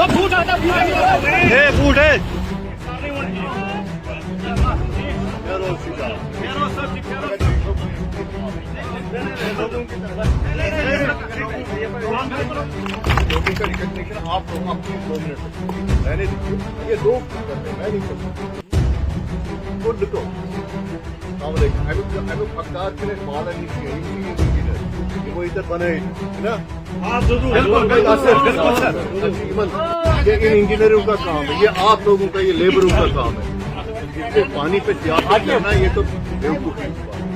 फूट है आप अपनी 2 मिनट मैंने ये दो मैं नहीं गुड तो अखबार के लिए माला नहीं किया वो इधर बने ना ये इन इंजीनियरों का काम है, ये आप लोगों का, ये लेबरों का काम है। पानी पे सियासत करना ये तो बेवकूफी।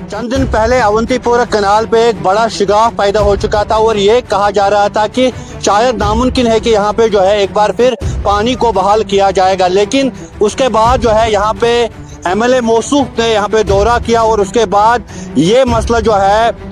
चंद दिन पहले अवंतीपोरा कनाल पे एक बड़ा शिगाफ पैदा हो चुका था और ये कहा जा रहा था कि शायद नामुमकिन है कि यहाँ पे जो है एक बार फिर पानी को बहाल किया जाएगा, लेकिन उसके बाद जो है यहाँ पे एमएलए मौसूफ ने यहाँ पे दौरा किया और उसके बाद ये मसला जो है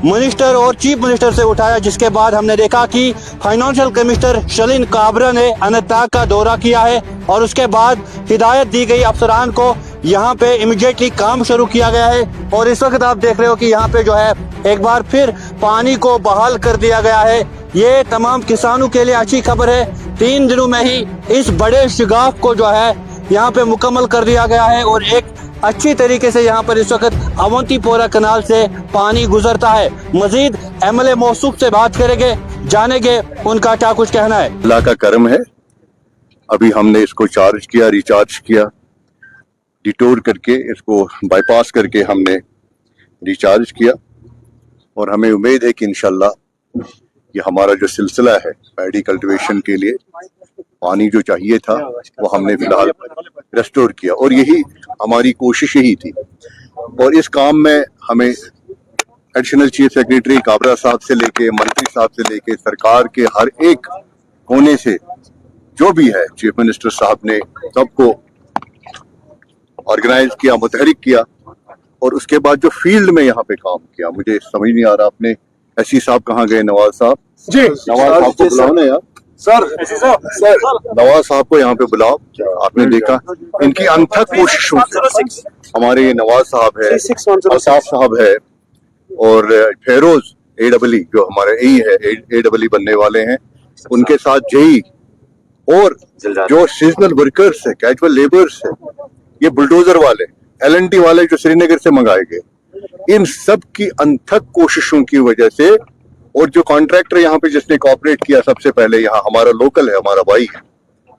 मिनिस्टर और चीफ मिनिस्टर से उठाया, जिसके बाद हमने देखा कि फाइनेंशियल कमिश्नर शलीन काबरा ने अनंतनाग का दौरा किया है और उसके बाद हिदायत दी गई अफसरान को, यहाँ पे इमीडिएटली काम शुरू किया गया है। और इस वक्त आप देख रहे हो कि यहाँ पे जो है एक बार फिर पानी को बहाल कर दिया गया है। ये तमाम किसानों के लिए अच्छी खबर है। 3 दिनों में ही इस बड़े शिगाफ को जो है यहाँ पे मुकम्मल कर दिया गया है और एक अच्छी तरीके से यहाँ पर इस वक्त अवंतीपोरा कनाल से पानी गुजरता है। मजीद एमएलए मौसूफ से बात करेंगे, जानेंगे उनका क्या कुछ कहना है। अल्लाह का करम है, अभी हमने इसको चार्ज किया, रिचार्ज किया, डिटोर करके इसको बाईपास करके हमने रिचार्ज किया और हमें उम्मीद है कि इंशाल्लाह ये हमारा जो सिलसिला है पैडी कल्टीवेशन के लिए पानी जो चाहिए था वो हमने फिलहाल रेस्टोर किया और यही हमारी कोशिश यही थी। और इस काम में हमें एडिशनल चीफ सेक्रेटरी काबरा साहब से लेके मंत्री साहब से लेके सरकार के हर एक कोने से जो भी है, चीफ मिनिस्टर साहब ने सबको ऑर्गेनाइज किया, मुतहरिक किया और उसके बाद जो फील्ड में यहाँ पे काम किया, मुझे समझ नहीं आ रहा आपने एससी साहब कहाँ गए? नवाज साहब जी, नवाज साहब को बुलाओ ना यार सर, नवाज साहब को यहाँ पे बुलाओ। आपने देखा इनकी अनथक कोशिशों से हमारे ये नवाज साहब है, अल्ताफ साहब है और फेरोज AEE जो हमारे है AEE बनने वाले हैं, उनके साथ जेई और जो सीजनल वर्कर्स है, कैजुअल लेबर्स है, ये बुलडोजर वाले, LNT वाले जो श्रीनगर से मंगाए गए, इन सब की अनथक कोशिशों की वजह से और जो कॉन्ट्रैक्टर यहाँ पे जिसने कॉपरेट किया सबसे पहले, यहाँ हमारा लोकल है, हमारा भाई है,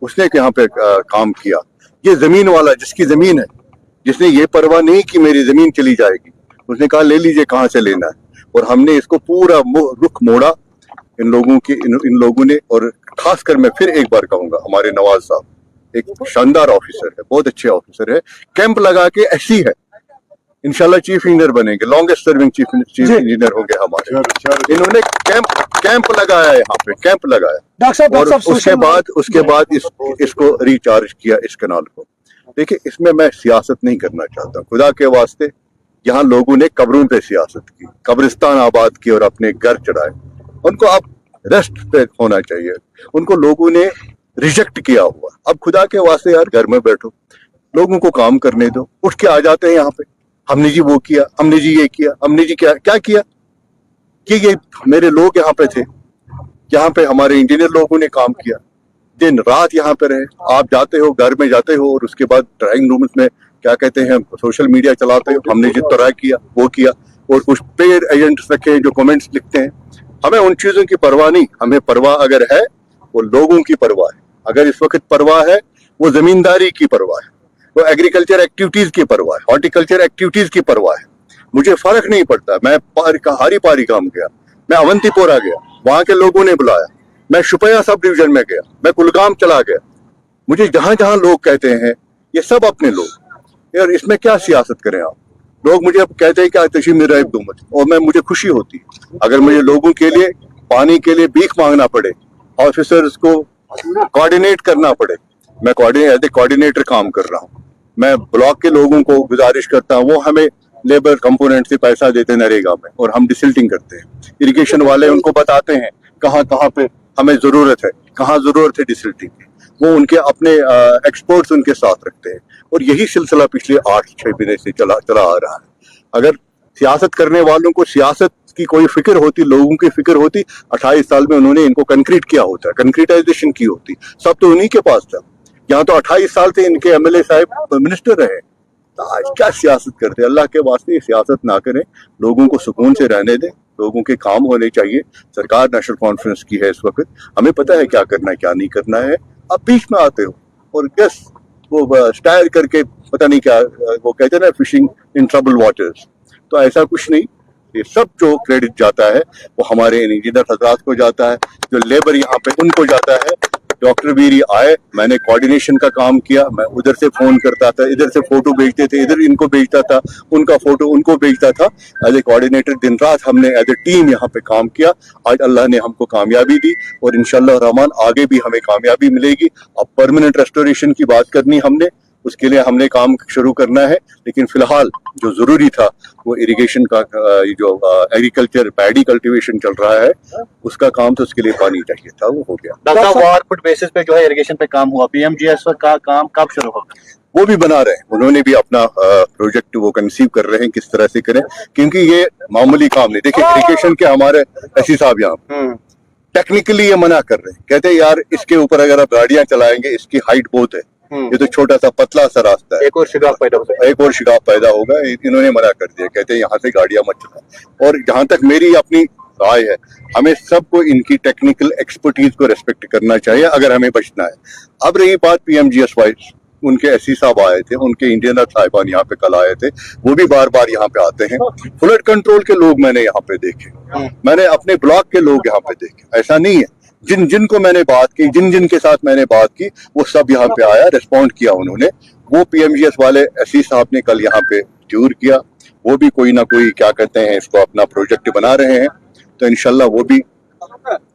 उसने यहाँ पे काम किया। ये जमीन वाला जिसकी जमीन है, जिसने ये परवाह नहीं कि मेरी जमीन चली जाएगी, उसने कहा ले लीजिए कहाँ से लेना है, और हमने इसको पूरा रुख मोड़ा इन लोगों के इन लोगों ने। और खासकर मैं फिर एक बार कहूंगा, हमारे नवाज साहब एक शानदार ऑफिसर है, बहुत अच्छे ऑफिसर है, कैंप लगा के ऐसी है, इंशाल्लाह चीफ इंजीनियर बनेंगे, लॉन्गेस्ट सर्विंग चीफ इंजीनियर होंगे हमारे। इन्होंने कैंप लगाया, यहाँ पे कैंप लगाया और उसके बाद इसको रिचार्ज किया इस कनाल को। देखिए, इसमें मैं सियासत नहीं करना चाहता, खुदा के वास्ते। यहाँ लोगों ने कब्रों पे सियासत की, कब्रिस्तान आबाद की और अपने घर चढ़ाए। उनको अब रेस्ट पे होना चाहिए, उनको लोगों ने रिजेक्ट किया हुआ। अब खुदा के वास्ते यार घर में बैठो, लोगों को काम करने दो। उठ के आ जाते हैं यहाँ पे, हमने जी वो किया, हमने जी ये किया, हमने जी क्या किया कि ये मेरे लोग यहाँ पे थे, यहाँ पे हमारे इंजीनियर लोगों ने काम किया, दिन रात यहाँ पे रहे। आप जाते हो, घर में जाते हो और उसके बाद ड्राइंग रूम में क्या कहते हैं, सोशल मीडिया चलाते हो, हमने जिस तरह किया वो किया, और कुछ पेड एजेंट्स रखे जो कमेंट्स लिखते हैं। हमें उन चीजों की परवाह नहीं, हमें परवाह अगर है वो लोगों की परवाह है। अगर इस वक्त परवाह है वो जमींदारी की परवाह है, वो एग्रीकल्चर एक्टिविटीज की परवाह है, हॉर्टिकल्चर एक्टिविटीज की परवाह है। मुझे फर्क नहीं पड़ता, मैं हारी पारी काम गया, मैं अवंतीपोरा गया, वहां के लोगों ने बुलाया, मैं शुपैया सब डिवीजन में गया, मैं कुलगाम चला गया। मुझे जहां जहां लोग कहते हैं ये सब अपने लोग यार, इसमें क्या सियासत करें आप लोग। मुझे अब कहते हैं कि आतिशी मेरा एक दुमत, और मैं मुझे खुशी होती है अगर मुझे लोगों के लिए पानी के लिए भीख मांगना पड़े, ऑफिसर्स को कोऑर्डिनेट करना पड़े। मैं कोऑर्डिनेटर काम कर रहा हूँ। मैं ब्लॉक के लोगों को गुजारिश करता हूँ, वो हमें लेबर कंपोनेंट से पैसा देते नरेगा में, और हम डिसिल्टिंग करते हैं। इरिगेशन वाले उनको बताते हैं कहाँ कहाँ पे हमें जरूरत है, कहाँ जरूरत है डिसिल्टिंग की, वो उनके अपने एक्सपर्ट्स उनके साथ रखते हैं। और यही सिलसिला पिछले 8-6 महीने से चला आ रहा है। अगर सियासत करने वालों को सियासत اس کی कोई फिक्र होती, लोगों की फिक्र होती, 28 साल में उन्होंने इनको कंक्रीट किया होता, कंक्रीटाइजेशन की होती, सब तो उन्हीं के पास था। यहाँ तो 28 साल से इनके एमएलए साहब मिनिस्टर रहे, तो आज क्या सियासत करते हैं? अल्लाह के वास्ते ये सियासत ना करें, लोगों को सुकून से रहने दें, लोगों के काम होने चाहिए। सरकार नेशनल कॉन्फ्रेंस की है इस वक्त, हमें पता है क्या करना है क्या नहीं करना है। आप बीच में आते हो और बस वो स्टाइल करके पता नहीं क्या, वो कहते हैं ना फिशिंग इन ट्रबल वाटर्स, तो ऐसा कुछ नहीं। ये सब जो क्रेडिट जाता है वो हमारे इंजीनियर हजरात को जाता है, जो लेबर यहाँ पे उनको जाता है। डॉक्टर वीरी आए, मैंने कोऑर्डिनेशन का काम किया, मैं उधर से फोन करता था, इधर से फोटो भेजते थे, इधर इनको भेजता था, उनका फोटो उनको भेजता था। एज ए कोऑर्डिनेटर दिन रात हमने एज ए टीम यहाँ पे काम किया। आज अल्लाह ने हमको कामयाबी दी और इंशाल्लाह रहमान आगे भी हमें कामयाबी मिलेगी। अब परमानेंट रेस्टोरेशन की बात करनी हमने, उसके लिए हमने काम शुरू करना है, लेकिन फिलहाल जो जरूरी था वो इरिगेशन का, जो एग्रीकल्चर पैडी कल्टीवेशन चल रहा है उसका काम, तो उसके लिए पानी चाहिए था, वो हो गया। डॉक्टर साहब, वार फुट बेसिस पे जो है इरिगेशन पे काम हुआ, पीएमजीएस का काम कब शुरू होगा? वो भी बना रहे हैं, उन्होंने भी अपना प्रोजेक्ट वो कंसीव कर रहे हैं किस तरह से करें, क्योंकि ये मामूली काम नहीं। देखिए इरिगेशन के हमारे एसी साहब यहाँ टेक्निकली ये मना कर रहे हैं, कहते हैं यार इसके ऊपर अगर आप गाड़ियां चलाएंगे इसकी हाइट बहुत है, ये तो छोटा सा पतला सा रास्ता है, एक और शिगाफ पैदा होगा, एक और शिगाफ पैदा होगा। इन्होंने मना कर दिया, कहते हैं यहाँ से गाड़ियां मत चलाओ। और जहां तक मेरी अपनी राय है, हमें सबको इनकी टेक्निकल एक्सपर्टीज को रेस्पेक्ट करना चाहिए अगर हमें बचना है। अब रही बात पीएमजीएस वाइज, उनके एससी साहब आए थे, उनके इंजीनियर साहिबान यहाँ पे कल आए थे, वो भी बार बार यहाँ पे आते हैं। फ्लड कंट्रोल के लोग मैंने यहाँ पे देखे, मैंने अपने ब्लॉक के लोग यहाँ पे देखे। ऐसा नहीं है, जिन जिन को मैंने बात की, जिन जिन के साथ मैंने बात की, वो सब यहाँ पे आया, रिस्पॉन्ड किया उन्होंने। वो पीएमजीएस वाले एससी साहब ने कल यहाँ पे टूर किया, वो भी कोई ना कोई क्या कहते हैं इसको अपना प्रोजेक्ट बना रहे हैं, तो इंशाल्लाह वो भी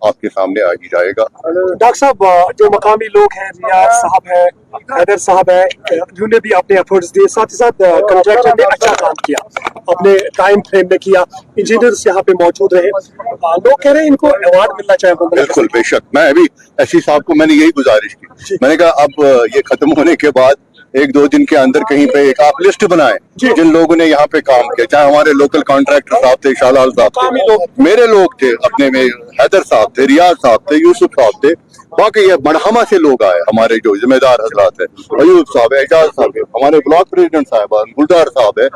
आपके सामने आ ही जाएगा। डॉक्टर साहब, जो मकामी लोग हैं, रियाज साहब है, हैदर साहब है, उन्होंने भी अपने एफर्ट्स दिए, साथ ही साथ कॉन्ट्रैक्टर ने अच्छा काम किया, अपने टाइम फ्रेम में किया, इंजीनियर्स यहाँ पे मौजूद रहे। लोग कह रहे हैं इनको अवार्ड मिलना चाहिए। बिल्कुल, बेशक। मैं अभी एससी साहब को मैंने यही गुजारिश की, मैंने कहा अब ये खत्म होने के बाद 1-2 दिन के अंदर कहीं पे एक आप लिस्ट बनाएं जिन लोगों ने यहाँ पे काम किया, चाहे हमारे लोकल कॉन्ट्रैक्टर साहब थे, शाहलाल साहब थे, मेरे लोग थे अपने में, हैदर साहब थे, रियाज साहब थे, यूसुफ साहब थे, बाकी ये मरहमा से लोग आए, हमारे जो जिम्मेदार हजरात है, अयूब साहब है, एजाज साहब है, हमारे ब्लॉक प्रेसिडेंट साहबान गुलदार साहब है,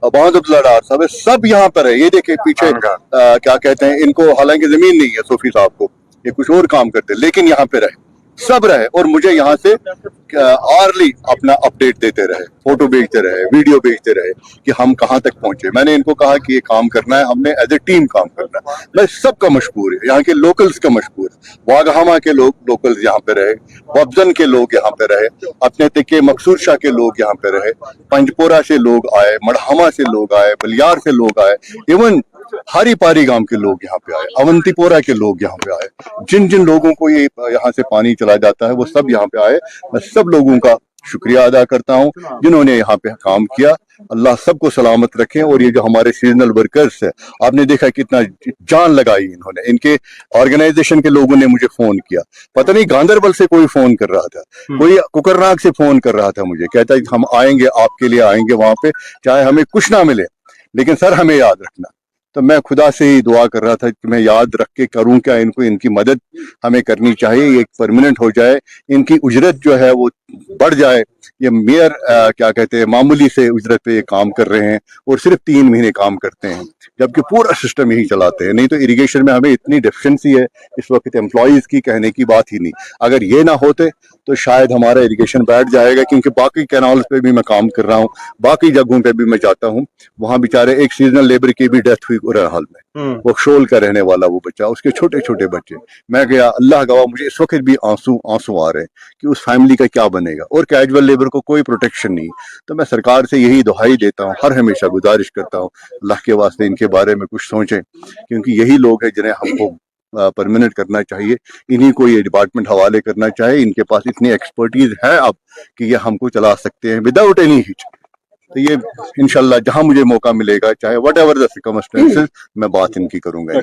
बांध अब्दुल्ला डार साहब है, सब यहाँ पर है। ये देखिए पीछे क्या कहते हैं इनको, हालांकि जमीन नहीं है सूफी साहब को, ये कुछ और काम करते, लेकिन यहाँ पे रहे, सब रहे और मुझे यहाँ से आर्ली अपना अपडेट देते रहे, फोटो भेजते रहे, वीडियो भेजते रहे कि हम कहाँ तक पहुंचे। मैंने इनको कहा कि ये काम करना है, हमने एज ए टीम काम करना है। मैं सबका मशहूर है, यहाँ के लोकल्स का मशहूर है, वागहामा के लोग लोकल्स यहाँ पे रहे, वब्जन के लोग यहाँ पे रहे, अपने तिके मकसूर शाह के लोग यहाँ पे रहे, पंजपोरा से लोग आए, मड़हमा से लोग आए, बलियार से लोग आए, इवन हारी पारी गांव के लोग यहाँ पे आए, अवंतीपोरा के लोग यहाँ पे आए। जिन जिन लोगों को ये यहाँ से पानी चला जाता है वो सब यहाँ पे आए। मैं सब लोगों का शुक्रिया अदा करता हूँ जिन्होंने यहाँ पे काम किया। अल्लाह सबको सलामत रखे। और ये जो हमारे सीजनल वर्कर्स है, आपने देखा कितना जान लगाई इन्होंने, इनके ऑर्गेनाइजेशन के लोगों ने मुझे फोन किया, पता नहीं गांधरबल से कोई फोन कर रहा था, कोई कुकरनाग से फोन कर रहा था, मुझे कहता है हम आएंगे, आपके लिए आएंगे वहां पे, चाहे हमें कुछ ना मिले, लेकिन सर हमें याद रखना। तो मैं खुदा से ही दुआ कर रहा था कि मैं याद रख के करूं क्या, इनको इनकी मदद हमें करनी चाहिए, ये परमानेंट हो जाए, इनकी उजरत जो है वो बढ़ जाए। ये मेयर क्या कहते हैं मामूली से उजरत पे ये काम कर रहे हैं और सिर्फ 3 महीने काम करते हैं, जबकि पूरा सिस्टम यही चलाते हैं। नहीं तो इरिगेशन में हमें इतनी डेफिशिएंसी है इस वक्त, एम्प्लॉयज की कहने की बात ही नहीं। अगर ये ना होते तो शायद हमारा इरिगेशन बैठ जाएगा, क्योंकि बाकी कैनाल्स पे भी मैं काम कर रहा हूँ, बाकी जगहों पे भी मैं जाता हूँ, वहां बेचारे एक सीजनल लेबर की भी डेथ हुई हाल में, वो शोल का रहने वाला वो बच्चा, उसके छोटे छोटे बच्चे, मैं गया, अल्लाह गवाह मुझे इस वक्त भी आंसू आ रहे हैं कि उस फैमिली का क्या बनेगा। और कैजुअल लेबर को कोई प्रोटेक्शन नहीं। तो मैं सरकार से यही दुहाई देता हूँ, हर हमेशा गुजारिश करता हूँ, अल्लाह के वास्ते इनके बारे में कुछ सोचें, क्योंकि यही लोग हैं जिन्हें हमको परमानेंट करना चाहिए, इन्हीं को ये डिपार्टमेंट हवाले करना चाहिए। इनके पास इतनी एक्सपर्टीज है अब कि ये हमको चला सकते हैं विदाउट एनी हिच। तो ये इंशाल्लाह जहां मुझे मौका मिलेगा, चाहे वट एवर द सर्कमस्टेंसेस, मैं बात इनकी करूंगा।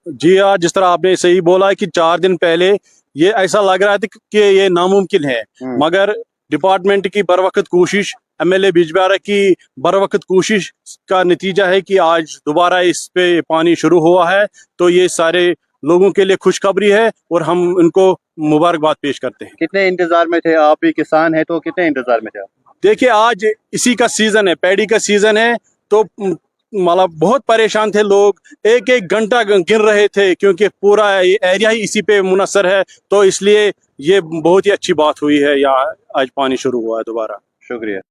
जी हाँ, जिस तरह आपने सही बोला है कि 4 दिन पहले ये ऐसा लग रहा था कि ये नामुमकिन है, मगर डिपार्टमेंट की बर वक्त कोशिश, MLA बिजबिहारा की बर वक्त कोशिश का नतीजा है कि आज दोबारा इस पे पानी शुरू हुआ है, तो ये सारे लोगों के लिए खुशखबरी है और हम उनको मुबारकबाद पेश करते हैं। कितने इंतजार में थे आप? भी किसान है तो कितने इंतजार में थे आप? देखिए आज इसी का सीजन है, पैडी का सीजन है, तो मतलब बहुत परेशान थे लोग, एक एक घंटा गिन रहे थे क्योंकि पूरा एरिया ही इसी पे मुनसर है, तो इसलिए ये बहुत ही अच्छी बात हुई है यहाँ आज पानी शुरू हुआ है दोबारा। शुक्रिया।